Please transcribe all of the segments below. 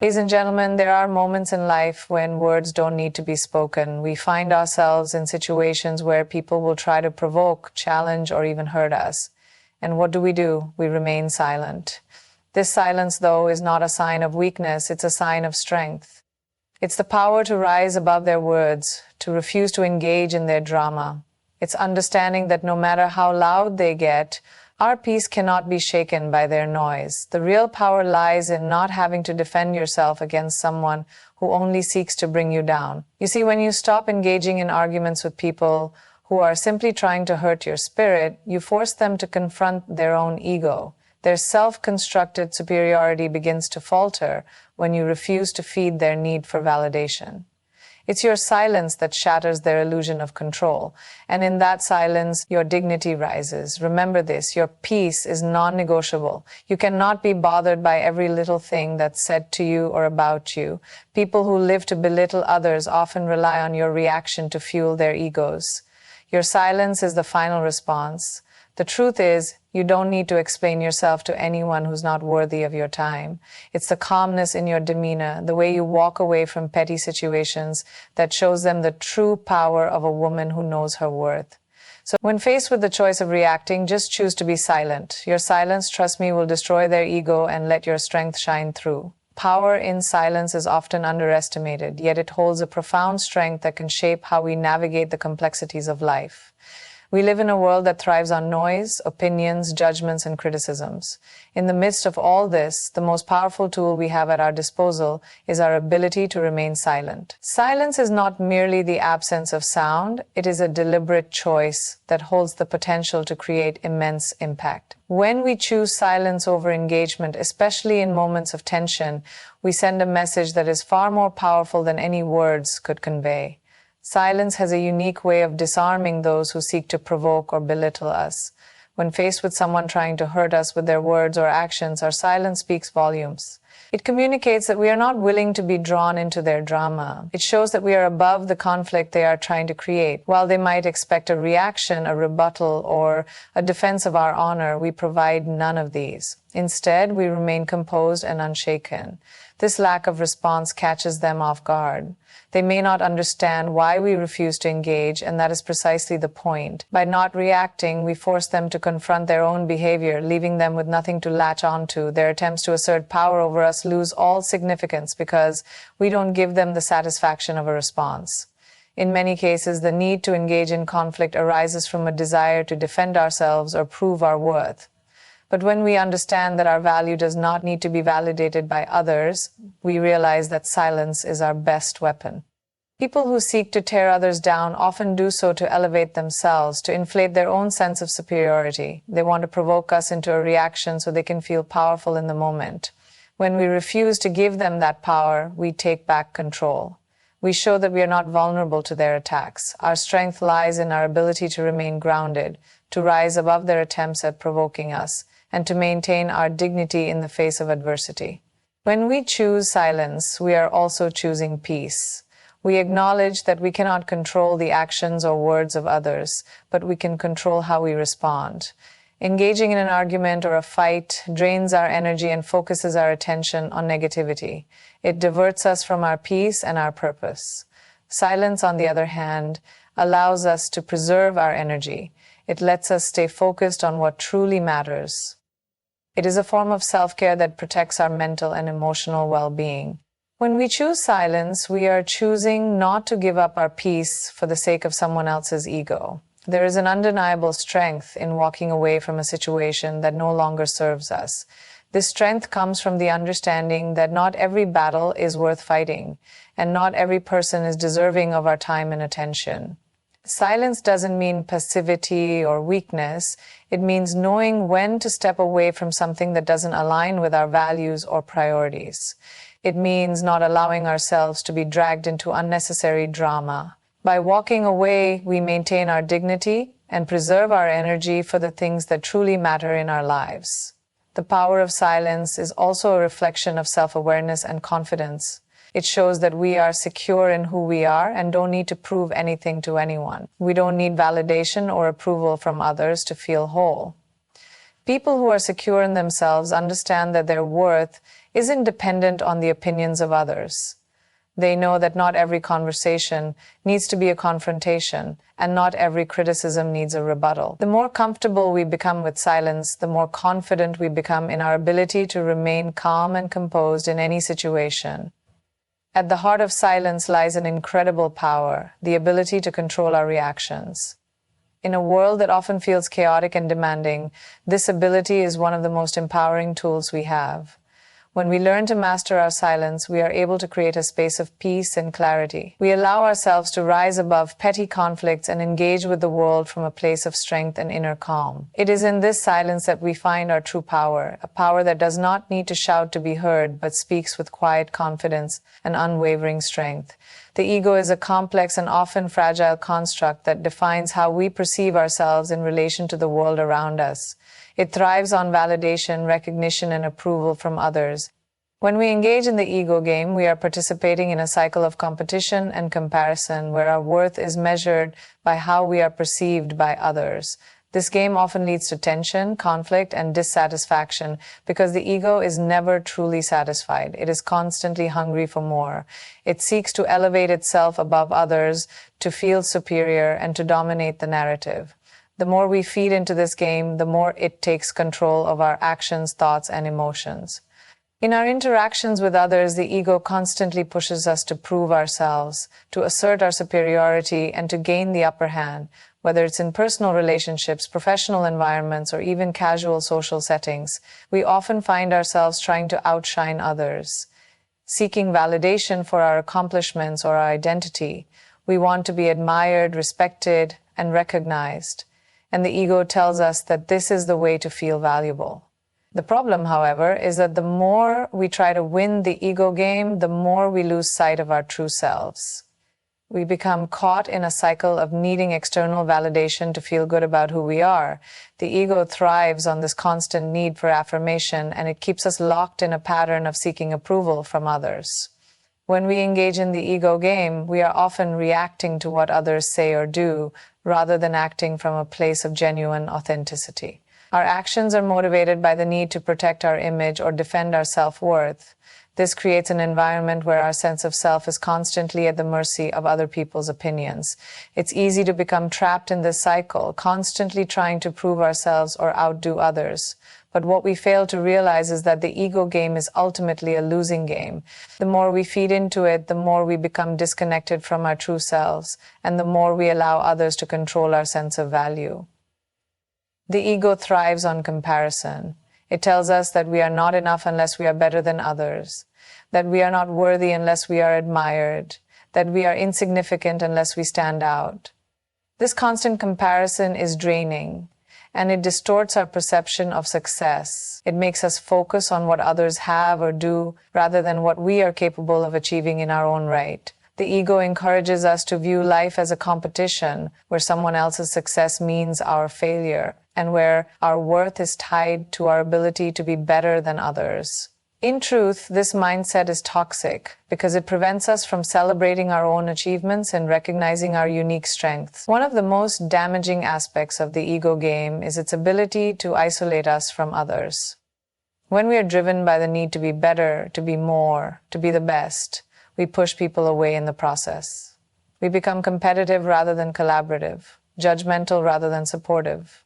Ladies and gentlemen, there are moments in life when words don't need to be spoken. We find ourselves in situations where people will try to provoke, challenge, or even hurt us. And what do? We remain silent. This silence, though, is not a sign of weakness, it's a sign of strength. It's the power to rise above their words, to refuse to engage in their drama. It's understanding that no matter how loud they get, our peace cannot be shaken by their noise. The real power lies in not having to defend yourself against someone who only seeks to bring you down. You see, when you stop engaging in arguments with people who are simply trying to hurt your spirit, you force them to confront their own ego. Their self-constructed superiority begins to falter when you refuse to feed their need for validation. It's your silence that shatters their illusion of control. And in that silence, your dignity rises. Remember this, your peace is non-negotiable. You cannot be bothered by every little thing that's said to you or about you. People who live to belittle others often rely on your reaction to fuel their egos. Your silence is the final response. The truth is, you don't need to explain yourself to anyone who's not worthy of your time. It's the calmness in your demeanor, the way you walk away from petty situations, that shows them the true power of a woman who knows her worth. So when faced with the choice of reacting, just choose to be silent. Your silence, trust me, will destroy their ego and let your strength shine through. Power in silence is often underestimated, yet it holds a profound strength that can shape how we navigate the complexities of life. We live in a world that thrives on noise, opinions, judgments, and criticisms. In the midst of all this, the most powerful tool we have at our disposal is our ability to remain silent. Silence is not merely the absence of sound, it is a deliberate choice that holds the potential to create immense impact. When we choose silence over engagement, especially in moments of tension, we send a message that is far more powerful than any words could convey. Silence has a unique way of disarming those who seek to provoke or belittle us. When faced with someone trying to hurt us with their words or actions, our silence speaks volumes. It communicates that we are not willing to be drawn into their drama. It shows that we are above the conflict they are trying to create. While they might expect a reaction, a rebuttal, or a defense of our honor, we provide none of these. Instead, we remain composed and unshaken. This lack of response catches them off guard. They may not understand why we refuse to engage, and that is precisely the point. By not reacting, we force them to confront their own behavior, leaving them with nothing to latch onto. Their attempts to assert power over us lose all significance because we don't give them the satisfaction of a response. In many cases, the need to engage in conflict arises from a desire to defend ourselves or prove our worth. But when we understand that our value does not need to be validated by others, we realize that silence is our best weapon. People who seek to tear others down often do so to elevate themselves, to inflate their own sense of superiority. They want to provoke us into a reaction so they can feel powerful in the moment. When we refuse to give them that power, we take back control. We show that we are not vulnerable to their attacks. Our strength lies in our ability to remain grounded, to rise above their attempts at provoking us, and to maintain our dignity in the face of adversity. When we choose silence, we are also choosing peace. We acknowledge that we cannot control the actions or words of others, but we can control how we respond. Engaging in an argument or a fight drains our energy and focuses our attention on negativity. It diverts us from our peace and our purpose. Silence, on the other hand, allows us to preserve our energy. It lets us stay focused on what truly matters. It is a form of self-care that protects our mental and emotional well-being. When we choose silence, we are choosing not to give up our peace for the sake of someone else's ego. There is an undeniable strength in walking away from a situation that no longer serves us. This strength comes from the understanding that not every battle is worth fighting, and not every person is deserving of our time and attention. Silence doesn't mean passivity or weakness. It means knowing when to step away from something that doesn't align with our values or priorities. It means not allowing ourselves to be dragged into unnecessary drama. By walking away, we maintain our dignity and preserve our energy for the things that truly matter in our lives. The power of silence is also a reflection of self-awareness and confidence. It shows that we are secure in who we are and don't need to prove anything to anyone. We don't need validation or approval from others to feel whole. People who are secure in themselves understand that their worth isn't dependent on the opinions of others. They know that not every conversation needs to be a confrontation, and not every criticism needs a rebuttal. The more comfortable we become with silence, the more confident we become in our ability to remain calm and composed in any situation. At the heart of silence lies an incredible power, the ability to control our reactions. In a world that often feels chaotic and demanding, this ability is one of the most empowering tools we have. When we learn to master our silence, we are able to create a space of peace and clarity. We allow ourselves to rise above petty conflicts and engage with the world from a place of strength and inner calm. It is in this silence that we find our true power, a power that does not need to shout to be heard, but speaks with quiet confidence and unwavering strength. The ego is a complex and often fragile construct that defines how we perceive ourselves in relation to the world around us. It thrives on validation, recognition, and approval from others. When we engage in the ego game, we are participating in a cycle of competition and comparison where our worth is measured by how we are perceived by others. This game often leads to tension, conflict, and dissatisfaction because the ego is never truly satisfied. It is constantly hungry for more. It seeks to elevate itself above others, to feel superior, and to dominate the narrative. The more we feed into this game, the more it takes control of our actions, thoughts, and emotions. In our interactions with others, the ego constantly pushes us to prove ourselves, to assert our superiority, and to gain the upper hand. Whether it's in personal relationships, professional environments, or even casual social settings, we often find ourselves trying to outshine others. Seeking validation for our accomplishments or our identity, we want to be admired, respected, and recognized. And the ego tells us that this is the way to feel valuable. The problem, however, is that the more we try to win the ego game, the more we lose sight of our true selves. We become caught in a cycle of needing external validation to feel good about who we are. The ego thrives on this constant need for affirmation, and it keeps us locked in a pattern of seeking approval from others. When we engage in the ego game, we are often reacting to what others say or do, rather than acting from a place of genuine authenticity. Our actions are motivated by the need to protect our image or defend our self-worth. This creates an environment where our sense of self is constantly at the mercy of other people's opinions. It's easy to become trapped in this cycle, constantly trying to prove ourselves or outdo others. But what we fail to realize is that the ego game is ultimately a losing game. The more we feed into it, the more we become disconnected from our true selves, and the more we allow others to control our sense of value. The ego thrives on comparison. It tells us that we are not enough unless we are better than others, that we are not worthy unless we are admired, that we are insignificant unless we stand out. This constant comparison is draining, and it distorts our perception of success. It makes us focus on what others have or do rather than what we are capable of achieving in our own right. The ego encourages us to view life as a competition where someone else's success means our failure, and where our worth is tied to our ability to be better than others. In truth, this mindset is toxic because it prevents us from celebrating our own achievements and recognizing our unique strengths. One of the most damaging aspects of the ego game is its ability to isolate us from others. When we are driven by the need to be better, to be more, to be the best, we push people away in the process. We become competitive rather than collaborative, judgmental rather than supportive.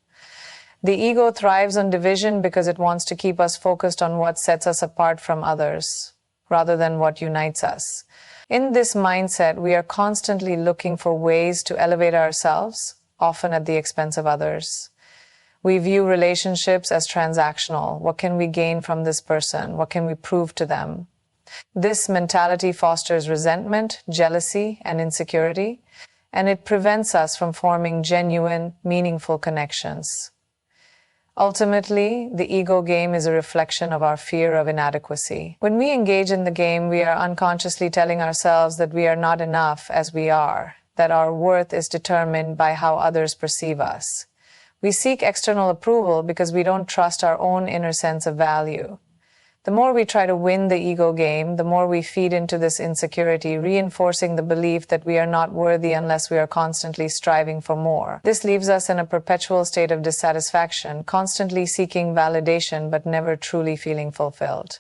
The ego thrives on division because it wants to keep us focused on what sets us apart from others, rather than what unites us. In this mindset, we are constantly looking for ways to elevate ourselves, often at the expense of others. We view relationships as transactional. What can we gain from this person? What can we prove to them? This mentality fosters resentment, jealousy, and insecurity, and it prevents us from forming genuine, meaningful connections. Ultimately, the ego game is a reflection of our fear of inadequacy. When we engage in the game, we are unconsciously telling ourselves that we are not enough as we are, that our worth is determined by how others perceive us. We seek external approval because we don't trust our own inner sense of value. The more we try to win the ego game, the more we feed into this insecurity, reinforcing the belief that we are not worthy unless we are constantly striving for more. This leaves us in a perpetual state of dissatisfaction, constantly seeking validation but never truly feeling fulfilled.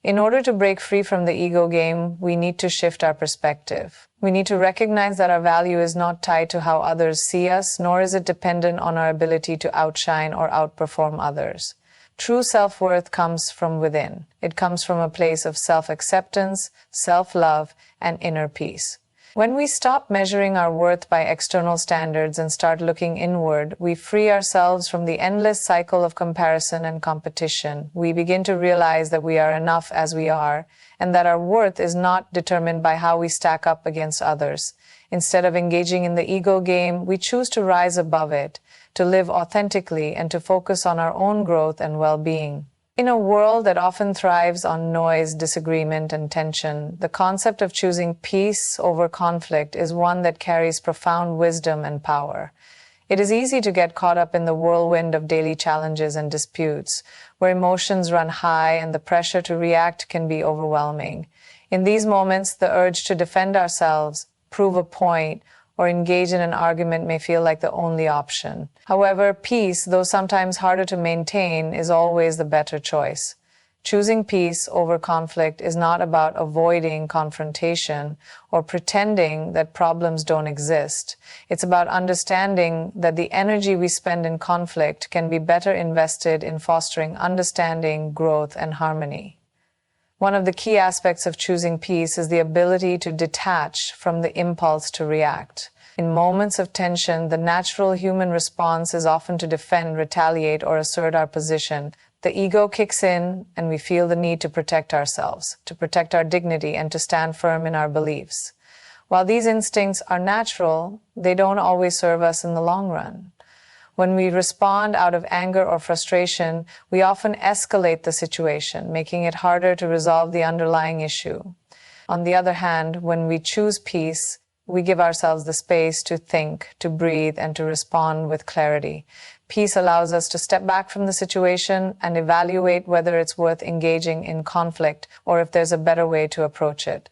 In order to break free from the ego game, we need to shift our perspective. We need to recognize that our value is not tied to how others see us, nor is it dependent on our ability to outshine or outperform others. True self-worth comes from within. It comes from a place of self-acceptance, self-love, and inner peace. When we stop measuring our worth by external standards and start looking inward, we free ourselves from the endless cycle of comparison and competition. We begin to realize that we are enough as we are, and that our worth is not determined by how we stack up against others. Instead of engaging in the ego game, we choose to rise above it, to live authentically, and to focus on our own growth and well-being. In a world that often thrives on noise, disagreement, and tension, the concept of choosing peace over conflict is one that carries profound wisdom and power. It is easy to get caught up in the whirlwind of daily challenges and disputes, where emotions run high and the pressure to react can be overwhelming. In these moments, the urge to defend ourselves, prove a point, or engage in an argument may feel like the only option. However, peace, though sometimes harder to maintain, is always the better choice. Choosing peace over conflict is not about avoiding confrontation or pretending that problems don't exist. It's about understanding that the energy we spend in conflict can be better invested in fostering understanding, growth, and harmony. One of the key aspects of choosing peace is the ability to detach from the impulse to react. In moments of tension, the natural human response is often to defend, retaliate, or assert our position. The ego kicks in, and we feel the need to protect ourselves, to protect our dignity, and to stand firm in our beliefs. While these instincts are natural, they don't always serve us in the long run. When we respond out of anger or frustration, we often escalate the situation, making it harder to resolve the underlying issue. On the other hand, when we choose peace, we give ourselves the space to think, to breathe, and to respond with clarity. Peace allows us to step back from the situation and evaluate whether it's worth engaging in conflict or if there's a better way to approach it.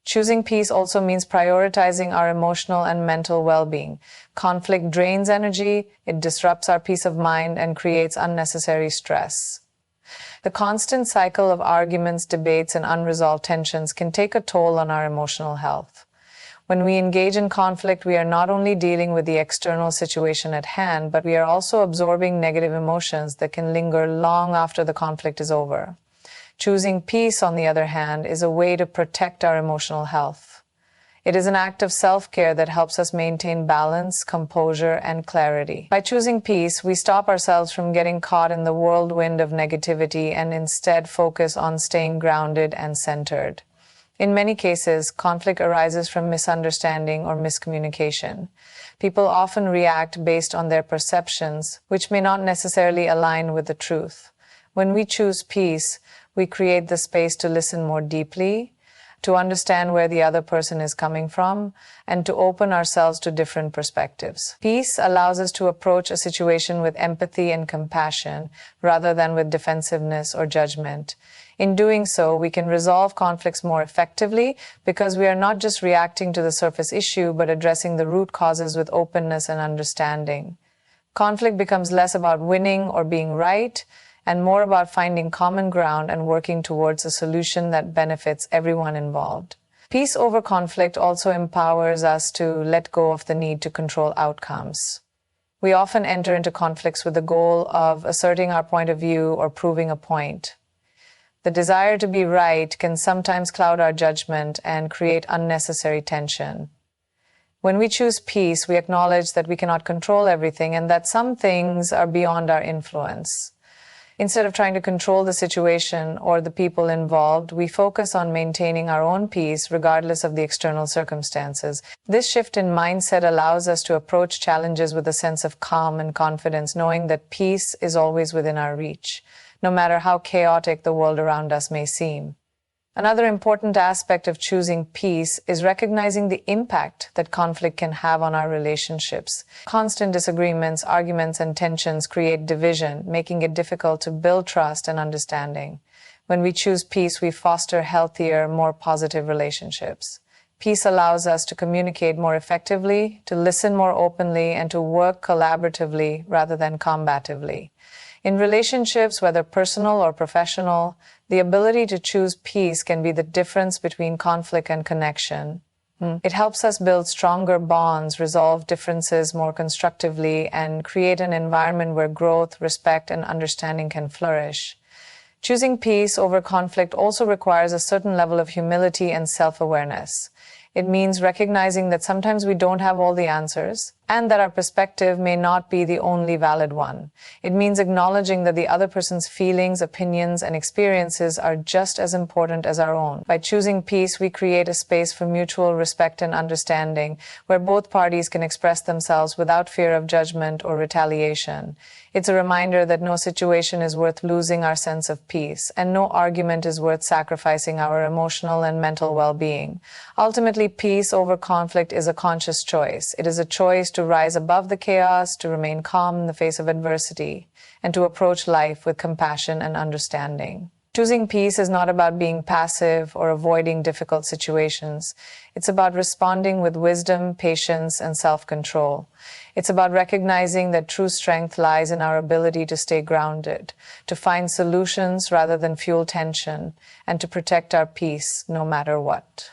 Choosing peace also means prioritizing our emotional and mental well-being. Conflict drains energy, it disrupts our peace of mind, and creates unnecessary stress. The constant cycle of arguments, debates, and unresolved tensions can take a toll on our emotional health. When we engage in conflict, we are not only dealing with the external situation at hand, but we are also absorbing negative emotions that can linger long after the conflict is over. Choosing peace, on the other hand, is a way to protect our emotional health. It is an act of self-care that helps us maintain balance, composure, and clarity. By choosing peace, we stop ourselves from getting caught in the whirlwind of negativity and instead focus on staying grounded and centered. In many cases, conflict arises from misunderstanding or miscommunication. People often react based on their perceptions, which may not necessarily align with the truth. When we choose peace, we create the space to listen more deeply, to understand where the other person is coming from, and to open ourselves to different perspectives. Peace allows us to approach a situation with empathy and compassion, rather than with defensiveness or judgment. In doing so, we can resolve conflicts more effectively because we are not just reacting to the surface issue, but addressing the root causes with openness and understanding. Conflict becomes less about winning or being right, and more about finding common ground and working towards a solution that benefits everyone involved. Peace over conflict also empowers us to let go of the need to control outcomes. We often enter into conflicts with the goal of asserting our point of view or proving a point. The desire to be right can sometimes cloud our judgment and create unnecessary tension. When we choose peace, we acknowledge that we cannot control everything and that some things are beyond our influence. Instead of trying to control the situation or the people involved, we focus on maintaining our own peace regardless of the external circumstances. This shift in mindset allows us to approach challenges with a sense of calm and confidence, knowing that peace is always within our reach, no matter how chaotic the world around us may seem. Another important aspect of choosing peace is recognizing the impact that conflict can have on our relationships. Constant disagreements, arguments, and tensions create division, making it difficult to build trust and understanding. When we choose peace, we foster healthier, more positive relationships. Peace allows us to communicate more effectively, to listen more openly, and to work collaboratively rather than combatively. In relationships, whether personal or professional, the ability to choose peace can be the difference between conflict and connection. It helps us build stronger bonds, resolve differences more constructively, and create an environment where growth, respect, and understanding can flourish. Choosing peace over conflict also requires a certain level of humility and self-awareness. It means recognizing that sometimes we don't have all the answers, and that our perspective may not be the only valid one. It means acknowledging that the other person's feelings, opinions, and experiences are just as important as our own. By choosing peace, we create a space for mutual respect and understanding, where both parties can express themselves without fear of judgment or retaliation. It's a reminder that no situation is worth losing our sense of peace, and no argument is worth sacrificing our emotional and mental well-being. Ultimately, peace over conflict is a conscious choice. It is a choice to rise above the chaos, to remain calm in the face of adversity, and to approach life with compassion and understanding. Choosing peace is not about being passive or avoiding difficult situations. It's about responding with wisdom, patience, and self-control. It's about recognizing that true strength lies in our ability to stay grounded, to find solutions rather than fuel tension, and to protect our peace no matter what.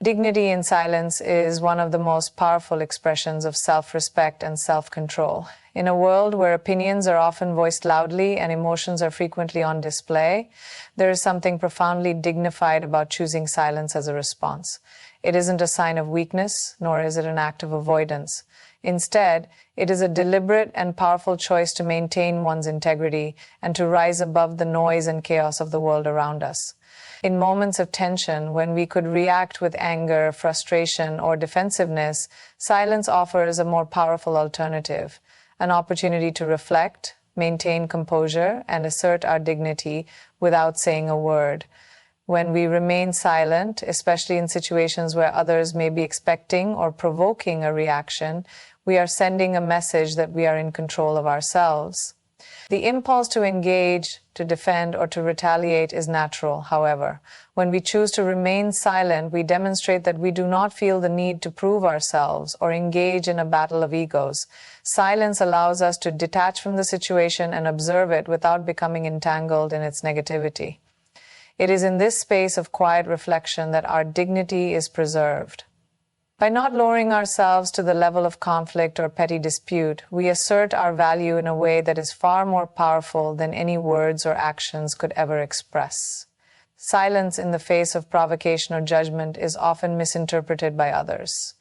Dignity in silence is one of the most powerful expressions of self-respect and self-control. In a world where opinions are often voiced loudly and emotions are frequently on display, there is something profoundly dignified about choosing silence as a response. It isn't a sign of weakness, nor is it an act of avoidance. Instead, it is a deliberate and powerful choice to maintain one's integrity and to rise above the noise and chaos of the world around us. In moments of tension, when we could react with anger, frustration, or defensiveness, silence offers a more powerful alternative, an opportunity to reflect, maintain composure, and assert our dignity without saying a word. When we remain silent, especially in situations where others may be expecting or provoking a reaction, we are sending a message that we are in control of ourselves. The impulse to engage, to defend, or to retaliate is natural, however. When we choose to remain silent, we demonstrate that we do not feel the need to prove ourselves or engage in a battle of egos. Silence allows us to detach from the situation and observe it without becoming entangled in its negativity. It is in this space of quiet reflection that our dignity is preserved. By not lowering ourselves to the level of conflict or petty dispute, we assert our value in a way that is far more powerful than any words or actions could ever express. Silence in the face of provocation or judgment is often misinterpreted by others.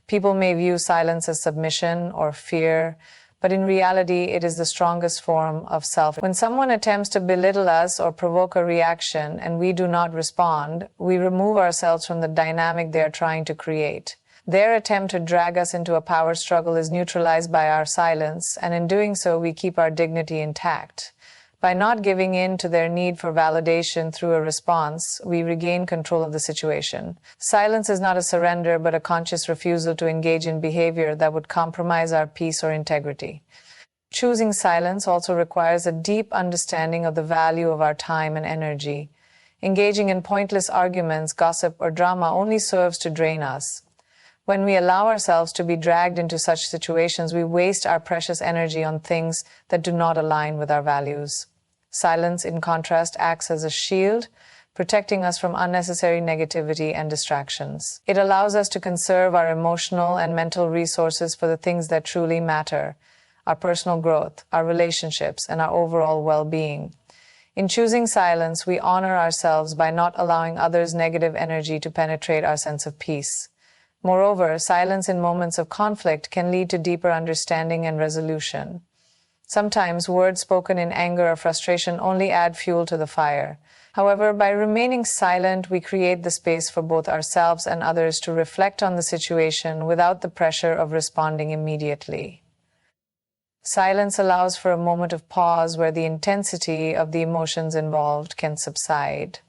People may view silence as submission or fear, but in reality, it is the strongest form of self. When someone attempts to belittle us or provoke a reaction and we do not respond, we remove ourselves from the dynamic they are trying to create. Their attempt to drag us into a power struggle is neutralized by our silence, and in doing so, we keep our dignity intact. By not giving in to their need for validation through a response, we regain control of the situation. Silence is not a surrender, but a conscious refusal to engage in behavior that would compromise our peace or integrity. Choosing silence also requires a deep understanding of the value of our time and energy. Engaging in pointless arguments, gossip, or drama only serves to drain us. When we allow ourselves to be dragged into such situations, we waste our precious energy on things that do not align with our values. Silence, in contrast, acts as a shield, protecting us from unnecessary negativity and distractions. It allows us to conserve our emotional and mental resources for the things that truly matter: our personal growth, our relationships, and our overall well-being. In choosing silence, we honor ourselves by not allowing others' negative energy to penetrate our sense of peace. Moreover, silence in moments of conflict can lead to deeper understanding and resolution. Sometimes words spoken in anger or frustration only add fuel to the fire. However, by remaining silent, we create the space for both ourselves and others to reflect on the situation without the pressure of responding immediately. Silence allows for a moment of pause where the intensity of the emotions involved can subside.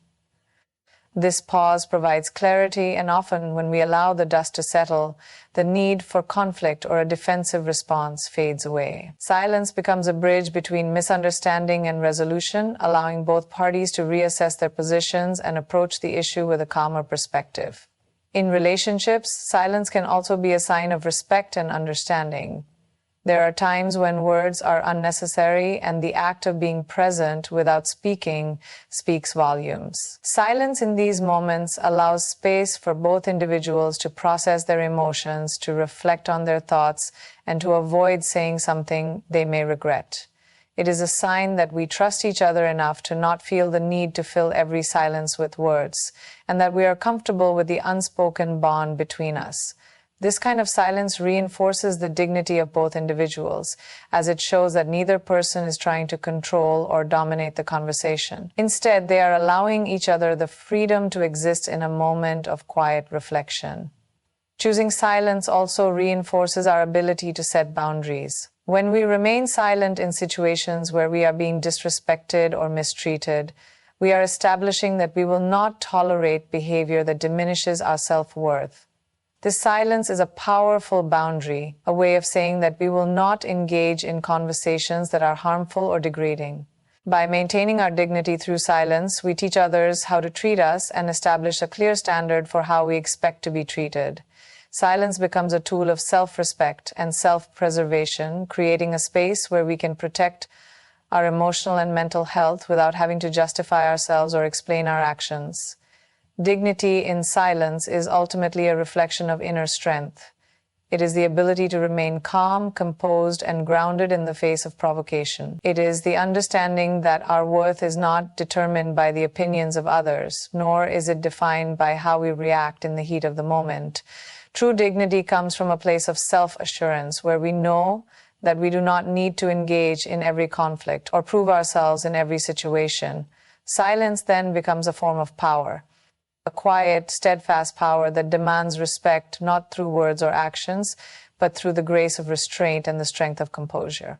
This pause provides clarity, and often when we allow the dust to settle, the need for conflict or a defensive response fades away. Silence becomes a bridge between misunderstanding and resolution, allowing both parties to reassess their positions and approach the issue with a calmer perspective. In relationships, silence can also be a sign of respect and understanding. There are times when words are unnecessary, and the act of being present without speaking speaks volumes. Silence in these moments allows space for both individuals to process their emotions, to reflect on their thoughts, and to avoid saying something they may regret. It is a sign that we trust each other enough to not feel the need to fill every silence with words, and that we are comfortable with the unspoken bond between us. This kind of silence reinforces the dignity of both individuals, as it shows that neither person is trying to control or dominate the conversation. Instead, they are allowing each other the freedom to exist in a moment of quiet reflection. Choosing silence also reinforces our ability to set boundaries. When we remain silent in situations where we are being disrespected or mistreated, we are establishing that we will not tolerate behavior that diminishes our self-worth. This silence is a powerful boundary, a way of saying that we will not engage in conversations that are harmful or degrading. By maintaining our dignity through silence, we teach others how to treat us and establish a clear standard for how we expect to be treated. Silence becomes a tool of self-respect and self-preservation, creating a space where we can protect our emotional and mental health without having to justify ourselves or explain our actions. Dignity in silence is ultimately a reflection of inner strength. It is the ability to remain calm, composed, and grounded in the face of provocation. It is the understanding that our worth is not determined by the opinions of others, nor is it defined by how we react in the heat of the moment. True dignity comes from a place of self-assurance, where we know that we do not need to engage in every conflict or prove ourselves in every situation. Silence then becomes a form of power. A quiet, steadfast power that demands respect not through words or actions, but through the grace of restraint and the strength of composure.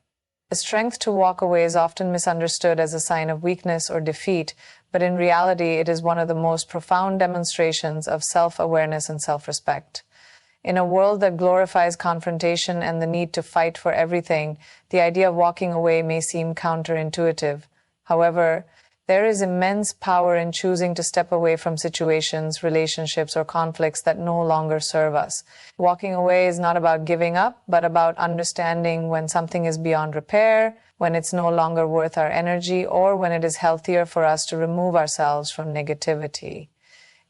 The strength to walk away is often misunderstood as a sign of weakness or defeat, but in reality it is one of the most profound demonstrations of self-awareness and self-respect. In a world that glorifies confrontation and the need to fight for everything, the idea of walking away may seem counterintuitive. However, there is immense power in choosing to step away from situations, relationships, or conflicts that no longer serve us. Walking away is not about giving up, but about understanding when something is beyond repair, when it's no longer worth our energy, or when it is healthier for us to remove ourselves from negativity.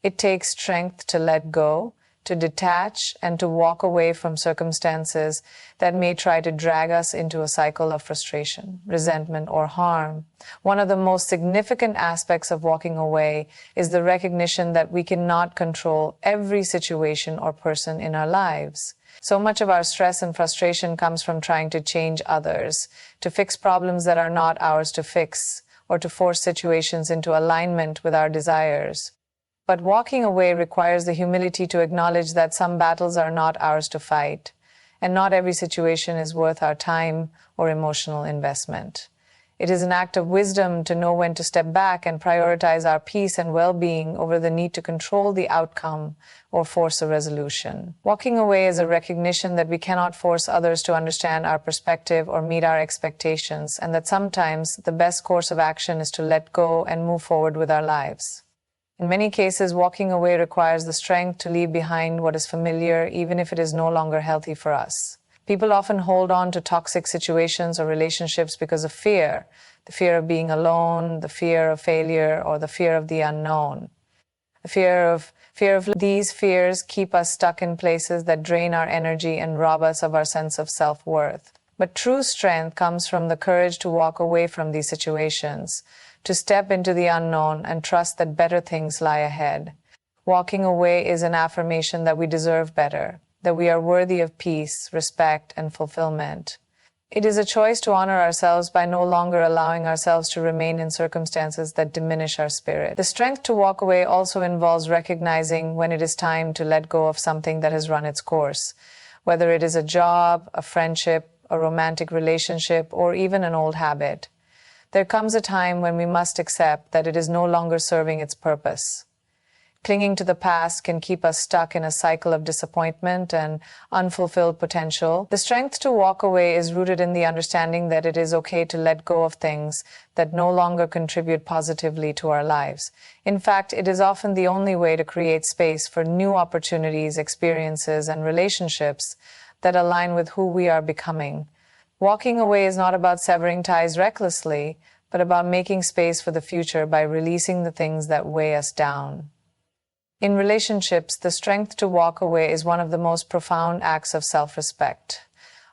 It takes strength to let go, to detach, and to walk away from circumstances that may try to drag us into a cycle of frustration, resentment, or harm. One of the most significant aspects of walking away is the recognition that we cannot control every situation or person in our lives. So much of our stress and frustration comes from trying to change others, to fix problems that are not ours to fix, or to force situations into alignment with our desires. But walking away requires the humility to acknowledge that some battles are not ours to fight, and not every situation is worth our time or emotional investment. It is an act of wisdom to know when to step back and prioritize our peace and well-being over the need to control the outcome or force a resolution. Walking away is a recognition that we cannot force others to understand our perspective or meet our expectations, and that sometimes the best course of action is to let go and move forward with our lives. In many cases, walking away requires the strength to leave behind what is familiar, even if it is no longer healthy for us. People often hold on to toxic situations or relationships because of fear, the fear of being alone, the fear of failure, or the fear of the unknown. The fear of these fears keep us stuck in places that drain our energy and rob us of our sense of self-worth. But true strength comes from the courage to walk away from these situations, to step into the unknown and trust that better things lie ahead. Walking away is an affirmation that we deserve better, that we are worthy of peace, respect, and fulfillment. It is a choice to honor ourselves by no longer allowing ourselves to remain in circumstances that diminish our spirit. The strength to walk away also involves recognizing when it is time to let go of something that has run its course, whether it is a job, a friendship, a romantic relationship, or even an old habit. There comes a time when we must accept that it is no longer serving its purpose. Clinging to the past can keep us stuck in a cycle of disappointment and unfulfilled potential. The strength to walk away is rooted in the understanding that it is okay to let go of things that no longer contribute positively to our lives. In fact, it is often the only way to create space for new opportunities, experiences, and relationships that align with who we are becoming. Walking away is not about severing ties recklessly, but about making space for the future by releasing the things that weigh us down. In relationships, the strength to walk away is one of the most profound acts of self-respect.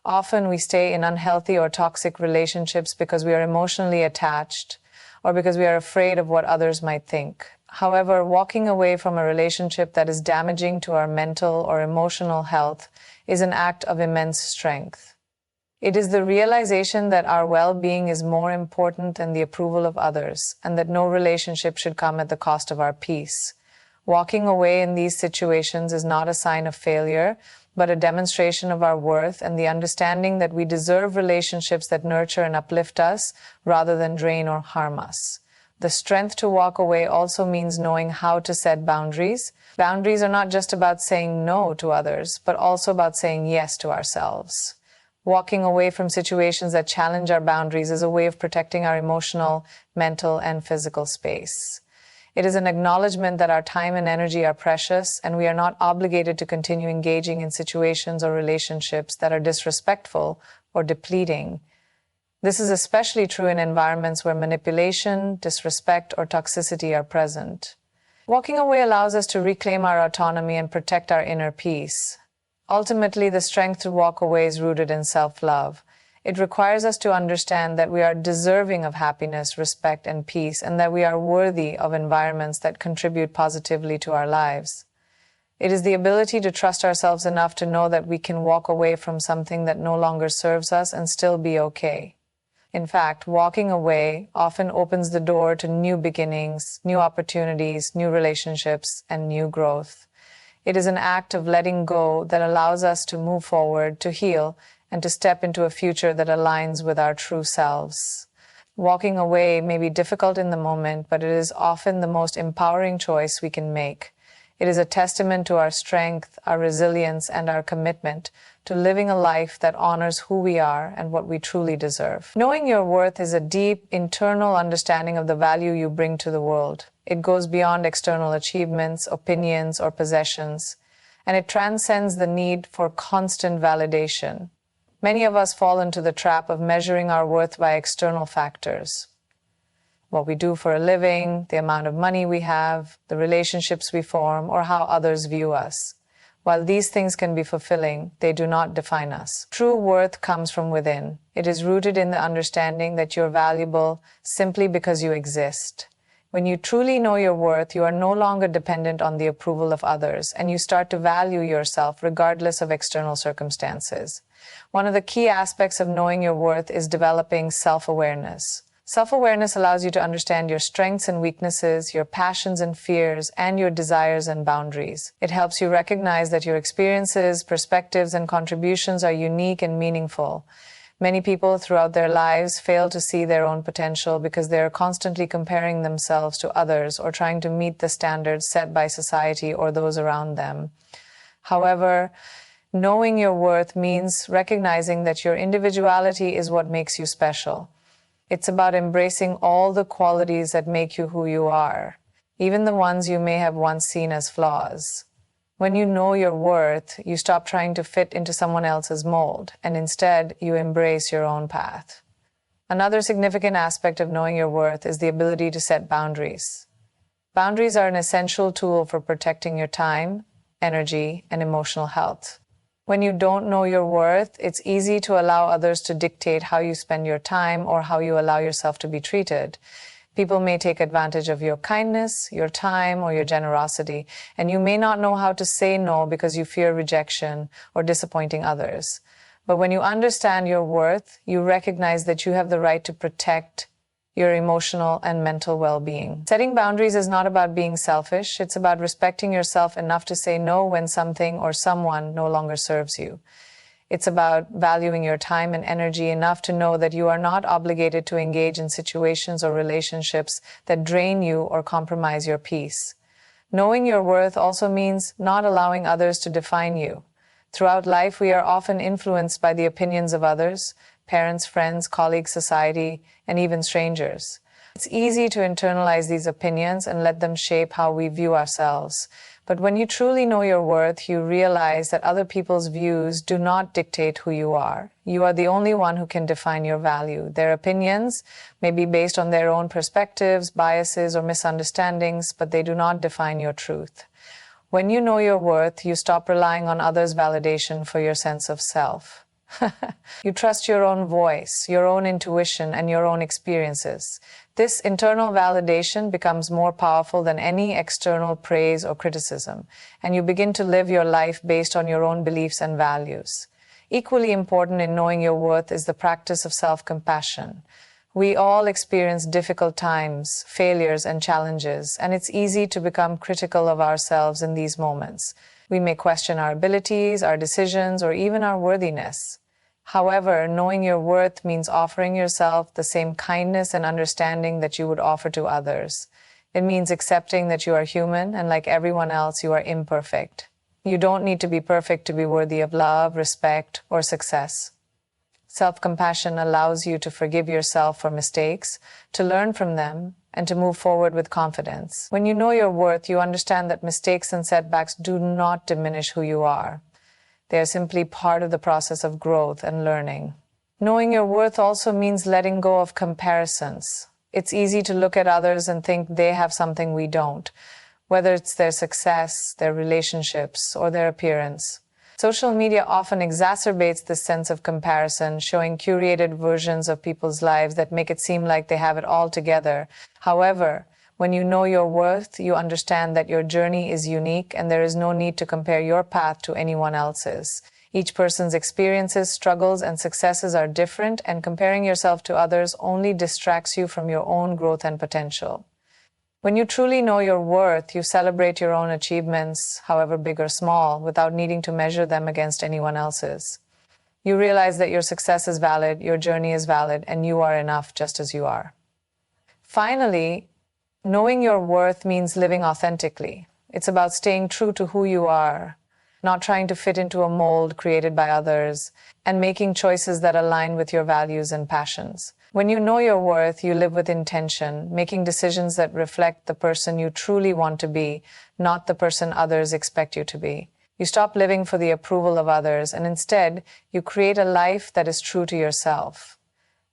Often we stay in unhealthy or toxic relationships because we are emotionally attached or because we are afraid of what others might think. However, walking away from a relationship that is damaging to our mental or emotional health is an act of immense strength. It is the realization that our well-being is more important than the approval of others, and that no relationship should come at the cost of our peace. Walking away in these situations is not a sign of failure, but a demonstration of our worth and the understanding that we deserve relationships that nurture and uplift us rather than drain or harm us. The strength to walk away also means knowing how to set boundaries. Boundaries are not just about saying no to others, but also about saying yes to ourselves. Walking away from situations that challenge our boundaries is a way of protecting our emotional, mental, and physical space. It is an acknowledgement that our time and energy are precious, and we are not obligated to continue engaging in situations or relationships that are disrespectful or depleting. This is especially true in environments where manipulation, disrespect, or toxicity are present. Walking away allows us to reclaim our autonomy and protect our inner peace. Ultimately, the strength to walk away is rooted in self-love. It requires us to understand that we are deserving of happiness, respect, and peace, and that we are worthy of environments that contribute positively to our lives. It is the ability to trust ourselves enough to know that we can walk away from something that no longer serves us and still be okay. In fact, walking away often opens the door to new beginnings, new opportunities, new relationships, and new growth. It is an act of letting go that allows us to move forward, to heal, and to step into a future that aligns with our true selves. Walking away may be difficult in the moment, but it is often the most empowering choice we can make. It is a testament to our strength, our resilience, and our commitment to living a life that honors who we are and what we truly deserve. Knowing your worth is a deep, internal understanding of the value you bring to the world. It goes beyond external achievements, opinions, or possessions, and it transcends the need for constant validation. Many of us fall into the trap of measuring our worth by external factors. What we do for a living, the amount of money we have, the relationships we form, or how others view us. While these things can be fulfilling, they do not define us. True worth comes from within. It is rooted in the understanding that you're valuable simply because you exist. When you truly know your worth, you are no longer dependent on the approval of others, and you start to value yourself regardless of external circumstances. One of the key aspects of knowing your worth is developing self-awareness. Self-awareness allows you to understand your strengths and weaknesses, your passions and fears, and your desires and boundaries. It helps you recognize that your experiences, perspectives, and contributions are unique and meaningful. Many people throughout their lives fail to see their own potential because they are constantly comparing themselves to others or trying to meet the standards set by society or those around them. However, knowing your worth means recognizing that your individuality is what makes you special. It's about embracing all the qualities that make you who you are, even the ones you may have once seen as flaws. When you know your worth, you stop trying to fit into someone else's mold, and instead you embrace your own path. Another significant aspect of knowing your worth is the ability to set boundaries. Boundaries are an essential tool for protecting your time, energy, and emotional health. When you don't know your worth, it's easy to allow others to dictate how you spend your time or how you allow yourself to be treated. People may take advantage of your kindness, your time, or your generosity, and you may not know how to say no because you fear rejection or disappointing others. But when you understand your worth, you recognize that you have the right to protect your emotional and mental well-being. Setting boundaries is not about being selfish. It's about respecting yourself enough to say no when something or someone no longer serves you. It's about valuing your time and energy enough to know that you are not obligated to engage in situations or relationships that drain you or compromise your peace. Knowing your worth also means not allowing others to define you. Throughout life, we are often influenced by the opinions of others, parents, friends, colleagues, society, and even strangers. It's easy to internalize these opinions and let them shape how we view ourselves. But when you truly know your worth, you realize that other people's views do not dictate who you are. You are the only one who can define your value. Their opinions may be based on their own perspectives, biases, or misunderstandings, but they do not define your truth. When you know your worth, you stop relying on others' validation for your sense of self. You trust your own voice, your own intuition, and your own experiences. This internal validation becomes more powerful than any external praise or criticism, and you begin to live your life based on your own beliefs and values. Equally important in knowing your worth is the practice of self-compassion. We all experience difficult times, failures, and challenges, and it's easy to become critical of ourselves in these moments. We may question our abilities, our decisions, or even our worthiness. However, knowing your worth means offering yourself the same kindness and understanding that you would offer to others. It means accepting that you are human and, like everyone else, you are imperfect. You don't need to be perfect to be worthy of love, respect, or success. Self-compassion allows you to forgive yourself for mistakes, to learn from them, and to move forward with confidence. When you know your worth, you understand that mistakes and setbacks do not diminish who you are. They are simply part of the process of growth and learning. Knowing your worth also means letting go of comparisons. It's easy to look at others and think they have something we don't, whether it's their success, their relationships, or their appearance. Social media often exacerbates this sense of comparison, showing curated versions of people's lives that make it seem like they have it all together. However, when you know your worth, you understand that your journey is unique and there is no need to compare your path to anyone else's. Each person's experiences, struggles, and successes are different, and comparing yourself to others only distracts you from your own growth and potential. When you truly know your worth, you celebrate your own achievements, however big or small, without needing to measure them against anyone else's. You realize that your success is valid, your journey is valid, and you are enough just as you are. Finally, knowing your worth means living authentically. It's about staying true to who you are, not trying to fit into a mold created by others, and making choices that align with your values and passions. When you know your worth, you live with intention, making decisions that reflect the person you truly want to be, not the person others expect you to be. You stop living for the approval of others, and instead, you create a life that is true to yourself.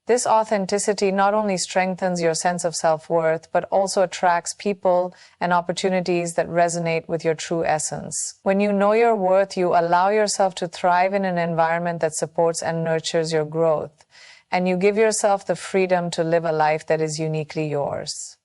This authenticity not only strengthens your sense of self-worth, but also attracts people and opportunities that resonate with your true essence. When you know your worth, you allow yourself to thrive in an environment that supports and nurtures your growth, and you give yourself the freedom to live a life that is uniquely yours.